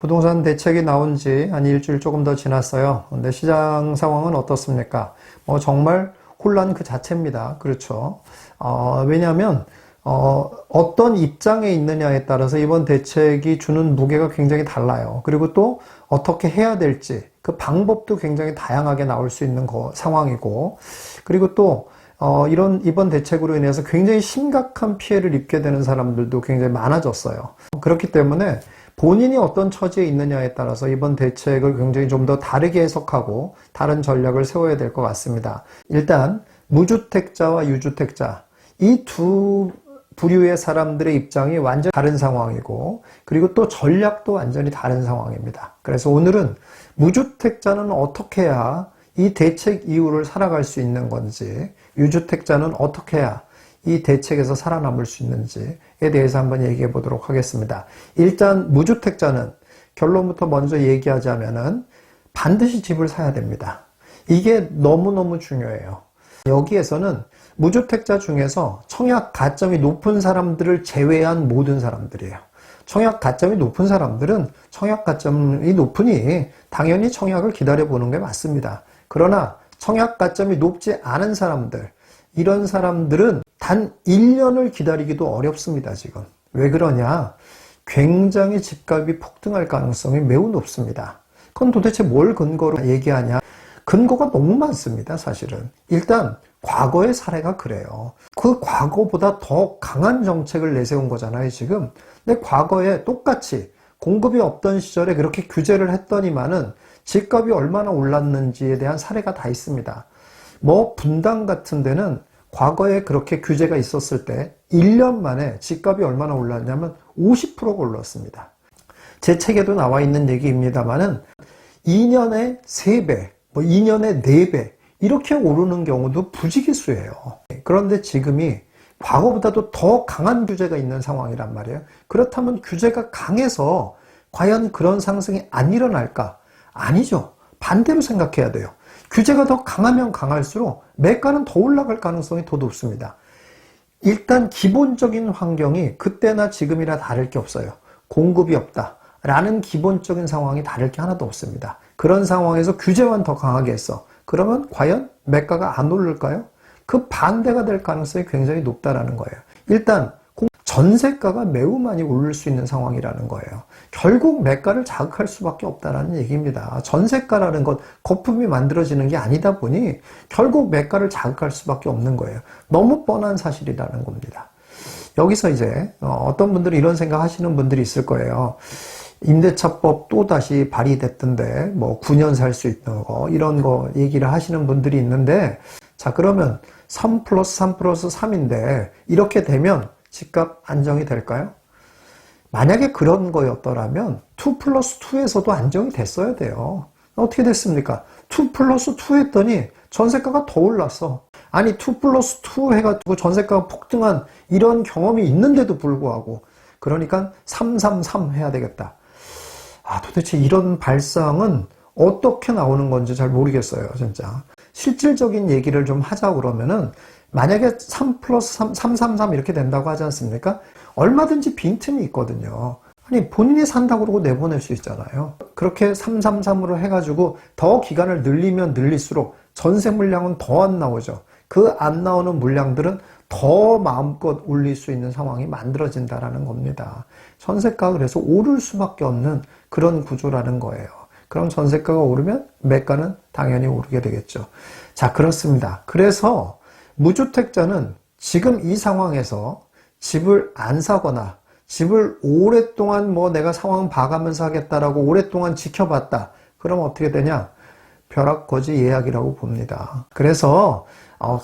부동산 대책이 나온 지 한 일주일 조금 더 지났어요. 근데 시장 상황은 어떻습니까? 정말 혼란 그 자체입니다. 그렇죠. 왜냐하면, 어떤 입장에 있느냐에 따라서 이번 대책이 주는 무게가 굉장히 달라요. 그리고 또 어떻게 해야 될지 그 방법도 굉장히 다양하게 나올 수 있는 상황이고, 그리고 또 이번 대책으로 인해서 굉장히 심각한 피해를 입게 되는 사람들도 굉장히 많아졌어요. 그렇기 때문에 본인이 어떤 처지에 있느냐에 따라서 이번 대책을 굉장히 좀 더 다르게 해석하고 다른 전략을 세워야 될 것 같습니다. 일단 무주택자와 유주택자 이 두 부류의 사람들의 입장이 완전히 다른 상황이고, 그리고 또 전략도 완전히 다른 상황입니다. 그래서 오늘은 무주택자는 어떻게 해야 이 대책 이후를 살아갈 수 있는 건지, 유주택자는 어떻게 해야 이 대책에서 살아남을 수 있는지에 대해서 한번 얘기해 보도록 하겠습니다. 일단 무주택자는 결론부터 먼저 얘기하자면은 반드시 집을 사야 됩니다. 이게 너무너무 중요해요. 여기에서는 무주택자 중에서 청약 가점이 높은 사람들을 제외한 모든 사람들이에요. 청약 가점이 높은 사람들은 청약 가점이 높으니 당연히 청약을 기다려보는 게 맞습니다. 그러나 청약 가점이 높지 않은 사람들, 이런 사람들은 단 1년을 기다리기도 어렵습니다, 지금. 왜 그러냐? 굉장히 집값이 폭등할 가능성이 매우 높습니다. 그건 도대체 뭘 근거로 얘기하냐? 근거가 너무 많습니다, 사실은. 일단 과거의 사례가 그래요. 그 과거보다 더 강한 정책을 내세운 거잖아요, 지금. 근데 과거에 똑같이 공급이 없던 시절에 그렇게 규제를 했더니만은 집값이 얼마나 올랐는지에 대한 사례가 다 있습니다. 분당 같은 데는 과거에 그렇게 규제가 있었을 때 1년 만에 집값이 얼마나 올랐냐면 50%가 올랐습니다. 제 책에도 나와 있는 얘기입니다만은 2년에 3배, 2년에 4배 이렇게 오르는 경우도 부지기수예요. 그런데 지금이 과거보다도 더 강한 규제가 있는 상황이란 말이에요. 그렇다면 규제가 강해서 과연 그런 상승이 안 일어날까? 아니죠. 반대로 생각해야 돼요. 규제가 더 강하면 강할수록 매가는 더 올라갈 가능성이 더 높습니다. 일단 기본적인 환경이 그때나 지금이나 다를 게 없어요. 공급이 없다라는 기본적인 상황이 다를 게 하나도 없습니다. 그런 상황에서 규제만 더 강하게 했어. 그러면 과연 매가가 안 오를까요? 그 반대가 될 가능성이 굉장히 높다라는 거예요. 일단 전세가가 매우 많이 오를 수 있는 상황이라는 거예요. 결국 매가를 자극할 수밖에 없다라는 얘기입니다. 전세가라는 것, 거품이 만들어지는 게 아니다 보니 결국 매가를 자극할 수밖에 없는 거예요. 너무 뻔한 사실이라는 겁니다. 여기서 이제 어떤 분들이 이런 생각 하시는 분들이 있을 거예요. 임대차법 또 다시 발의됐던데 9년 살 수 있는 거 이런 거 얘기를 하시는 분들이 있는데, 자 그러면 3 플러스 3 플러스 3인데 이렇게 되면 집값 안정이 될까요? 만약에 그런 거였더라면 2 플러스 2에서도 안정이 됐어야 돼요. 어떻게 됐습니까? 2 플러스 2 했더니 전세가가 더 올랐어. 아니 2 플러스 2 해가지고 전세가가 폭등한 이런 경험이 있는데도 불구하고, 그러니까 333 해야 되겠다. 도대체 이런 발상은 어떻게 나오는 건지 잘 모르겠어요, 진짜. 실질적인 얘기를 좀 하자 그러면은, 만약에 3 플러스 3, 333 이렇게 된다고 하지 않습니까? 얼마든지 빈틈이 있거든요. 아니, 본인이 산다고 그러고 내보낼 수 있잖아요. 그렇게 333으로 해가지고 더 기간을 늘리면 늘릴수록 전세 물량은 더 안 나오죠. 그 안 나오는 물량들은 더 마음껏 올릴 수 있는 상황이 만들어진다라는 겁니다. 전세가가 그래서 오를 수밖에 없는 그런 구조라는 거예요. 그럼 전세가가 오르면 매가는 당연히 오르게 되겠죠. 자, 그렇습니다. 그래서 무주택자는 지금 이 상황에서 집을 안 사거나 집을 오랫동안 내가 상황 봐가면서 하겠다라고 오랫동안 지켜봤다. 그럼 어떻게 되냐? 벼락거지 예약이라고 봅니다. 그래서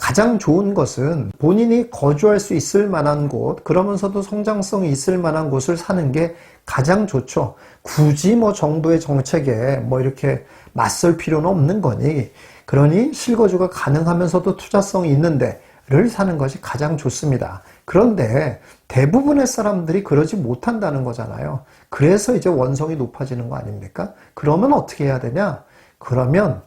가장 좋은 것은 본인이 거주할 수 있을 만한 곳, 그러면서도 성장성이 있을 만한 곳을 사는 게 가장 좋죠. 굳이 정부의 정책에 이렇게 맞설 필요는 없는 거니, 그러니 실거주가 가능하면서도 투자성이 있는 데를 사는 것이 가장 좋습니다. 그런데 대부분의 사람들이 그러지 못한다는 거잖아요. 그래서 이제 원성이 높아지는 거 아닙니까? 그러면 어떻게 해야 되냐? 그러면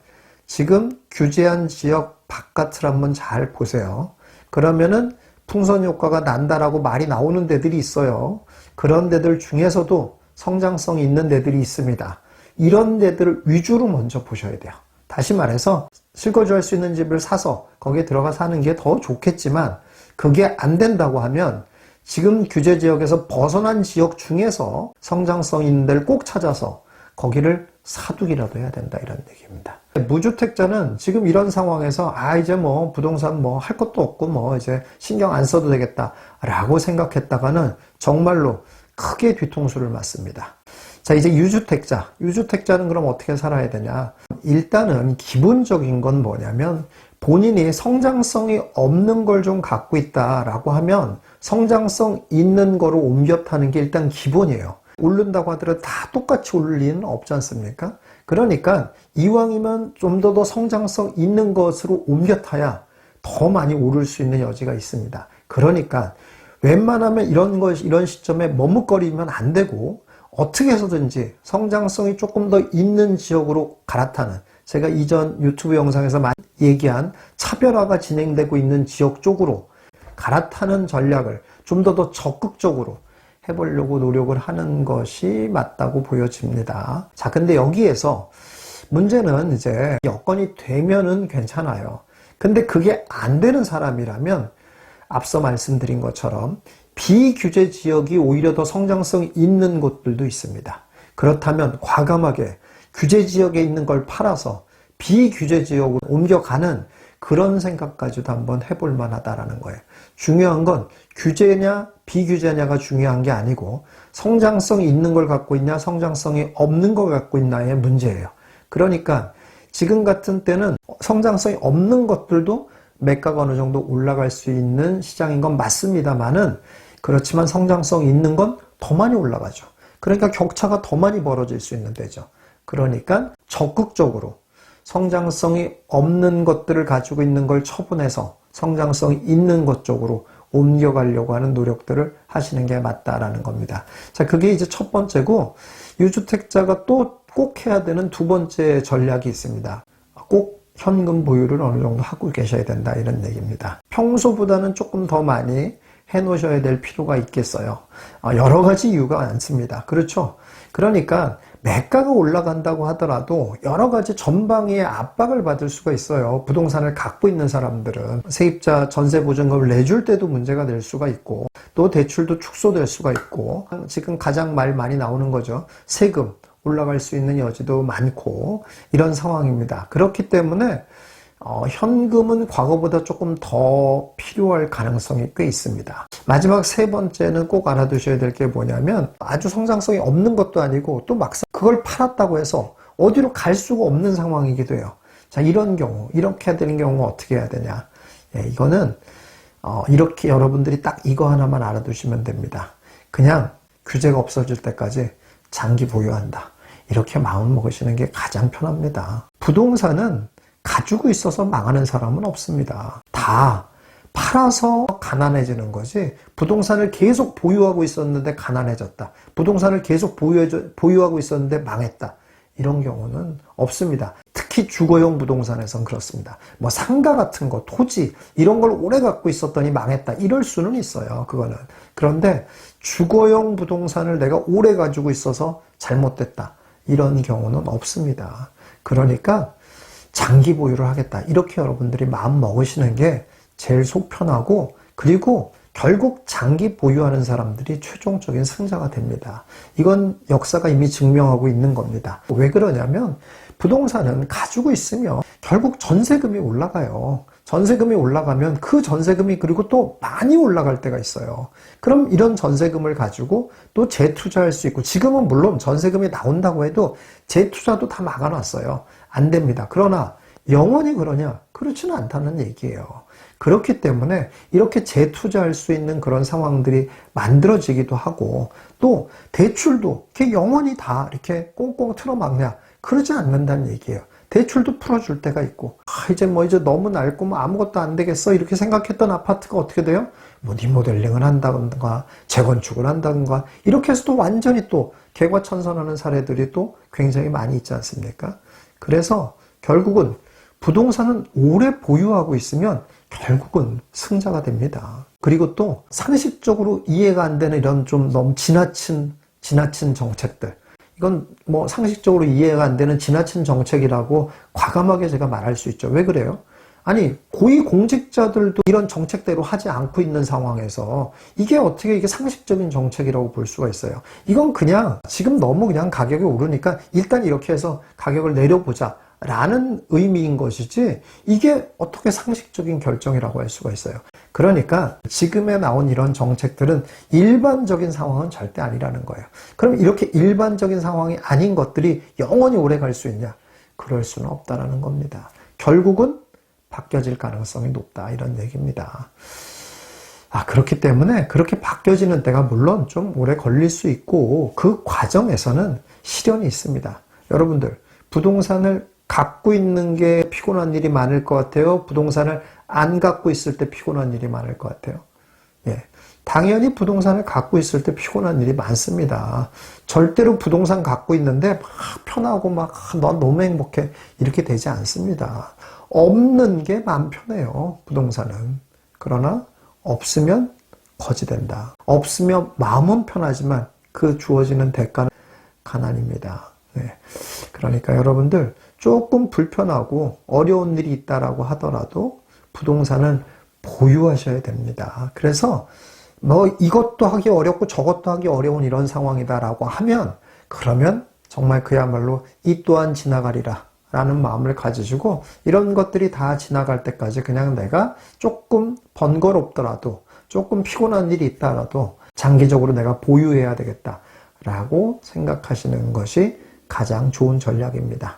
지금 규제한 지역 바깥을 한번 잘 보세요. 그러면은 풍선 효과가 난다라고 말이 나오는 데들이 있어요. 그런 데들 중에서도 성장성이 있는 데들이 있습니다. 이런 데들을 위주로 먼저 보셔야 돼요. 다시 말해서 실거주할 수 있는 집을 사서 거기에 들어가 사는 게 더 좋겠지만 그게 안 된다고 하면 지금 규제 지역에서 벗어난 지역 중에서 성장성 있는 데를 꼭 찾아서 거기를 사두기라도 해야 된다, 이런 얘기입니다. 무주택자는 지금 이런 상황에서 이제 뭐 부동산 뭐 할 것도 없고 뭐 이제 신경 안 써도 되겠다 라고 생각했다가는 정말로 크게 뒤통수를 맞습니다. 자, 이제 유주택자는 그럼 어떻게 살아야 되냐? 일단은 기본적인 건 뭐냐면 본인이 성장성이 없는 걸 좀 갖고 있다라고 하면 성장성 있는 거로 옮겨 타는 게 일단 기본이에요. 오른다고 하더라도 다 똑같이 오를 리는 없지 않습니까? 그러니까 이왕이면 좀 더 성장성 있는 것으로 옮겨 타야 더 많이 오를 수 있는 여지가 있습니다. 그러니까 웬만하면 이런 시점에 머뭇거리면 안 되고 어떻게 해서든지 성장성이 조금 더 있는 지역으로 갈아타는, 제가 이전 유튜브 영상에서 많이 얘기한 차별화가 진행되고 있는 지역 쪽으로 갈아타는 전략을 좀 더 적극적으로 해보려고 노력을 하는 것이 맞다고 보여집니다. 자, 근데 여기에서 문제는 이제 여건이 되면은 괜찮아요. 근데 그게 안 되는 사람이라면 앞서 말씀드린 것처럼 비규제 지역이 오히려 더 성장성이 있는 곳들도 있습니다. 그렇다면 과감하게 규제 지역에 있는 걸 팔아서 비규제 지역으로 옮겨가는 그런 생각까지도 한번 해볼 만하다라는 거예요. 중요한 건 규제냐 비규제냐가 중요한 게 아니고 성장성이 있는 걸 갖고 있냐 성장성이 없는 걸 갖고 있냐의 문제예요. 그러니까 지금 같은 때는 성장성이 없는 것들도 매가가 어느 정도 올라갈 수 있는 시장인 건 맞습니다만은, 그렇지만 성장성이 있는 건 더 많이 올라가죠. 그러니까 격차가 더 많이 벌어질 수 있는 데죠. 그러니까 적극적으로 성장성이 없는 것들을 가지고 있는 걸 처분해서 성장성이 있는 것 쪽으로 옮겨가려고 하는 노력들을 하시는 게 맞다라는 겁니다. 자, 그게 이제 첫 번째고, 유주택자가 또 꼭 해야 되는 두 번째 전략이 있습니다. 꼭 현금 보유를 어느 정도 하고 계셔야 된다, 이런 얘기입니다. 평소보다는 조금 더 많이 해놓으셔야 될 필요가 있겠어요. 여러 가지 이유가 많습니다. 그렇죠? 그러니까 매가가 올라간다고 하더라도 여러 가지 전방위의 압박을 받을 수가 있어요. 부동산을 갖고 있는 사람들은 세입자 전세보증금을 내줄 때도 문제가 될 수가 있고, 또 대출도 축소될 수가 있고, 지금 가장 말 많이 나오는 거죠. 세금 올라갈 수 있는 여지도 많고, 이런 상황입니다. 그렇기 때문에 현금은 과거보다 조금 더 필요할 가능성이 꽤 있습니다. 마지막 세 번째는 꼭 알아두셔야 될 게 뭐냐면, 아주 성장성이 없는 것도 아니고 또 막상 그걸 팔았다고 해서 어디로 갈 수가 없는 상황이기도 해요. 자, 이런 경우, 이렇게 해야 되는 경우는 어떻게 해야 되냐? 이거는 이렇게 여러분들이 딱 이거 하나만 알아두시면 됩니다. 그냥 규제가 없어질 때까지 장기 보유한다, 이렇게 마음 먹으시는 게 가장 편합니다. 부동산은 가지고 있어서 망하는 사람은 없습니다. 다 팔아서 가난해지는 거지, 부동산을 계속 보유하고 있었는데 가난해졌다, 부동산을 계속 보유하고 있었는데 망했다, 이런 경우는 없습니다. 특히 주거용 부동산에선 그렇습니다. 뭐 상가 같은 거, 토지 이런 걸 오래 갖고 있었더니 망했다, 이럴 수는 있어요. 그거는. 그런데 주거용 부동산을 내가 오래 가지고 있어서 잘못됐다, 이런 경우는 없습니다. 그러니까 장기 보유를 하겠다, 이렇게 여러분들이 마음 먹으시는 게 제일 속 편하고, 그리고 결국 장기 보유하는 사람들이 최종적인 승자가 됩니다. 이건 역사가 이미 증명하고 있는 겁니다. 왜 그러냐면 부동산은 가지고 있으면 결국 전세금이 올라가요. 전세금이 올라가면 그 전세금이 그리고 또 많이 올라갈 때가 있어요. 그럼 이런 전세금을 가지고 또 재투자할 수 있고, 지금은 물론 전세금이 나온다고 해도 재투자도 다 막아놨어요. 안 됩니다. 그러나 영원히 그러냐? 그렇지는 않다는 얘기예요. 그렇기 때문에 이렇게 재투자할 수 있는 그런 상황들이 만들어지기도 하고, 또 대출도 이렇게 영원히 다 이렇게 꽁꽁 틀어막냐? 그러지 않는다는 얘기예요. 대출도 풀어줄 때가 있고, 이제 너무 낡고 아무것도 안 되겠어, 이렇게 생각했던 아파트가 어떻게 돼요? 리모델링을 한다든가 재건축을 한다든가 이렇게 해서 또 완전히 또 개과천선하는 사례들이 또 굉장히 많이 있지 않습니까? 그래서 결국은 부동산은 오래 보유하고 있으면 결국은 승자가 됩니다. 그리고 또 상식적으로 이해가 안 되는 이런 좀 너무 지나친 지나친 정책들. 이건 뭐 상식적으로 이해가 안 되는 지나친 정책이라고 과감하게 제가 말할 수 있죠. 왜 그래요? 아니, 고위공직자들도 이런 정책대로 하지 않고 있는 상황에서 이게 어떻게 이게 상식적인 정책이라고 볼 수가 있어요. 이건 그냥 지금 너무 그냥 가격이 오르니까 일단 이렇게 해서 가격을 내려보자 라는 의미인 것이지 이게 어떻게 상식적인 결정이라고 할 수가 있어요. 그러니까 지금에 나온 이런 정책들은 일반적인 상황은 절대 아니라는 거예요. 그럼 이렇게 일반적인 상황이 아닌 것들이 영원히 오래 갈 수 있냐? 그럴 수는 없다라는 겁니다. 결국은 바뀌어질 가능성이 높다 이런 얘기입니다. 그렇기 때문에 그렇게 바뀌어지는 때가 물론 좀 오래 걸릴 수 있고 그 과정에서는 시련이 있습니다. 여러분들 부동산을 갖고 있는 게 피곤한 일이 많을 것 같아요? 부동산을 안 갖고 있을 때 피곤한 일이 많을 것 같아요? 예. 당연히 부동산을 갖고 있을 때 피곤한 일이 많습니다. 절대로 부동산 갖고 있는데 막 편하고 막 넌 너무 행복해 이렇게 되지 않습니다. 없는 게 마음 편해요. 부동산은. 그러나 없으면 거지된다. 없으면 마음은 편하지만 그 주어지는 대가는 가난입니다. 네. 그러니까 여러분들 조금 불편하고 어려운 일이 있다라고 하더라도 부동산은 보유하셔야 됩니다. 그래서 뭐 이것도 하기 어렵고 저것도 하기 어려운 이런 상황이다라고 하면 그러면 정말 그야말로 이 또한 지나가리라 라는 마음을 가지시고 이런 것들이 다 지나갈 때까지 그냥 내가 조금 번거롭더라도 조금 피곤한 일이 있다라도 장기적으로 내가 보유해야 되겠다라고 생각하시는 것이 가장 좋은 전략입니다.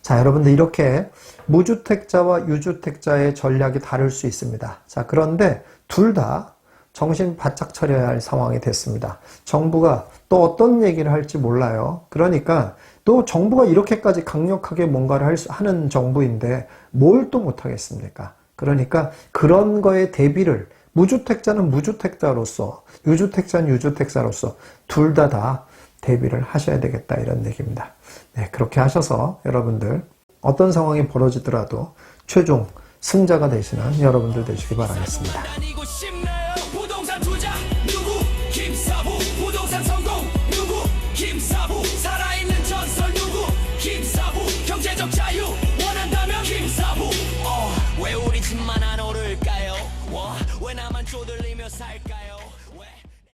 자, 여러분들 이렇게 무주택자와 유주택자의 전략이 다를 수 있습니다. 자, 그런데 둘 다 정신 바짝 차려야 할 상황이 됐습니다. 정부가 또 어떤 얘기를 할지 몰라요. 그러니까 또 정부가 이렇게까지 강력하게 뭔가를 하는 정부인데 뭘 또 못하겠습니까? 그러니까 그런 거에 대비를 무주택자는 무주택자로서 유주택자는 유주택자로서 둘 다 대비를 하셔야 되겠다 이런 얘기입니다. 네, 그렇게 하셔서 여러분들 어떤 상황이 벌어지더라도 최종 승자가 되시는 여러분들 되시기 바라겠습니다.